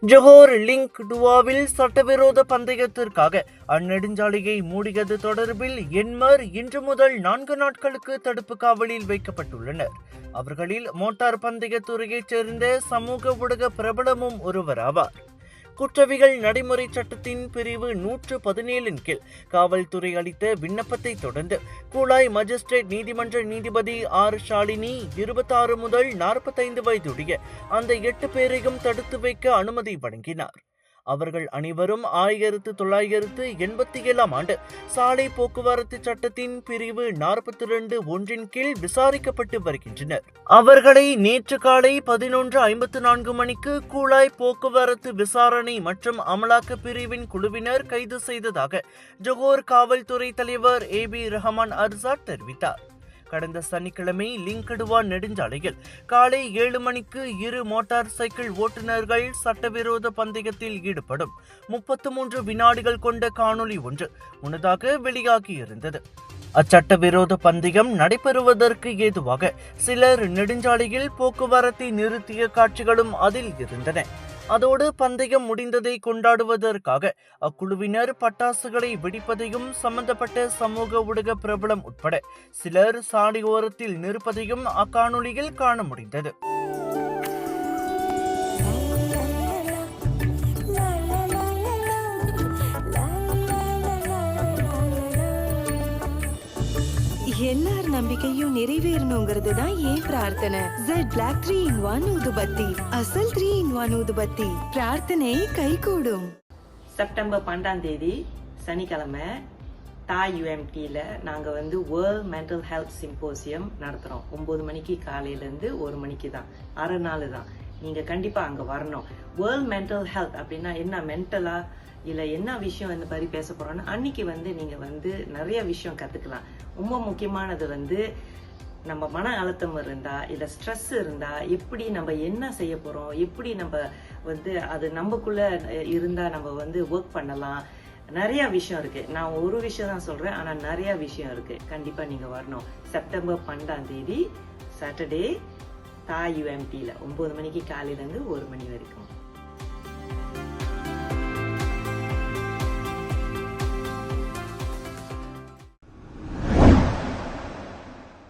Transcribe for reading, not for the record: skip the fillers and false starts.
Johor link டுவாவில் சட்டவிரோத பந்தயத்திற்காக அந்நெடுஞ்சாலையை மூடியது தொடர்பில் எண்மர் இன்று முதல் 4 நாட்களுக்கு தடுப்பு காவலில் வைக்கப்பட்டுள்ளனர். அவர்களில் மோட்டார் பந்தயத்துறையைச் சேர்ந்த சமூக ஊடக பிரபலமும் ஒருவராவார். குற்றவியல் நடைமுறை சட்டத்தின் பிரிவு 117 கீழ் காவல்துறை அளித்த விண்ணப்பத்தை தொடர்ந்து கூலாய் மஜிஸ்ட்ரேட் நீதிமன்ற நீதிபதி ஆர் ஷாலினி 26 முதல் 45 வயதுடைய அந்த 8 பேரையும் தடுத்து வைக்க அனுமதி வழங்கினார். அவர்கள் அனைவரும் 1987 ஆண்டு சாலை போக்குவரத்து சட்டத்தின் பிரிவு 42(1) கீழ் விசாரிக்கப்பட்டு வருகின்றனர். அவர்களை நேற்று காலை 11:54 மணிக்கு கூலாய் போக்குவரத்து விசாரணை மற்றும் அமலாக்க பிரிவின் குழுவினர் கைது செய்ததாக ஜொஹோர் காவல்துறை தலைவர் ஏபி ரஹ்மான் அர்சாட் தெரிவித்தார். கடந்த சனிக்கிழமை லிங்கடுவா நெடுஞ்சாலையில் காலை 7 மணிக்கு 2 மோட்டார் சைக்கிள் ஓட்டுநர்கள் சட்டவிரோத பந்தயத்தில் ஈடுபடும் 33 வினாடிகள் கொண்ட காணொளி ஒன்று முன்னதாக வெளியாகியிருந்தது. அச்சட்டவிரோத பந்தயம் நடைபெறுவதற்கு ஏதுவாக சிலர் நெடுஞ்சாலையில் போக்குவரத்தை நிறுத்திய காட்சிகளும் அதில் இருந்தன. அதோடு பந்தயம் முடிந்ததை கொண்டாடுவதற்காக அக்குழுவினர் பட்டாசுகளை வெடிப்பதையும் சம்பந்தப்பட்ட சமூக ஊடக பிரபலம் உட்பட சிலர் சாலையோரத்தில் நிற்பதையும் அக்காணொளியில் காண முடிந்தது. எல்லார் நம்பிக்கையும் நிறைவேறணுங்கிறது தான் ஏன் பிரார்த்தனை. Z Black 3-in-1 ஊதுபத்தி, அசல் 3-in-1 ஊதுபத்தி. பிரார்த்தனை கைகூடும். செப்டம்பர் 12 சனிக்கிழமை தாய் UMTல நாங்க வேர்ல்ட் மென்டல் ஹெல்த் சிம்போசியம் நடத்துறோம். 9 மணிக்கு காலையிலேருந்து 1 மணிக்கு தான், அரை நாள் தான். நீங்க கண்டிப்பா அங்க வரணும். வேர்ல்ட் மென்டல் ஹெல்த் அப்படின்னா என்ன, மென்டலா இல்ல என்ன விஷயம் இந்த மாதிரி பேச போறோம்னா அன்னைக்கு நீங்க நிறைய விஷயம் கத்துக்கலாம். ரொம்ப முக்கியமானது நம்ம மன அழுத்தம் இருந்தா இல்ல ஸ்ட்ரெஸ் இருந்தா எப்படி நம்ம என்ன செய்ய போறோம், எப்படி நம்ம அது நமக்குள்ள இருந்தா நம்ம ஒர்க் பண்ணலாம். நிறைய விஷயம் இருக்கு. நான் ஒரு விஷயம் தான் சொல்றேன், ஆனா நிறைய விஷயம் இருக்கு. கண்டிப்பா நீங்க வரணும். செப்டம்பர் 12 சாட்டர்டே தாய் UMTல 9 மணிக்கு காலையில இருந்து 1 மணி வரைக்கும்.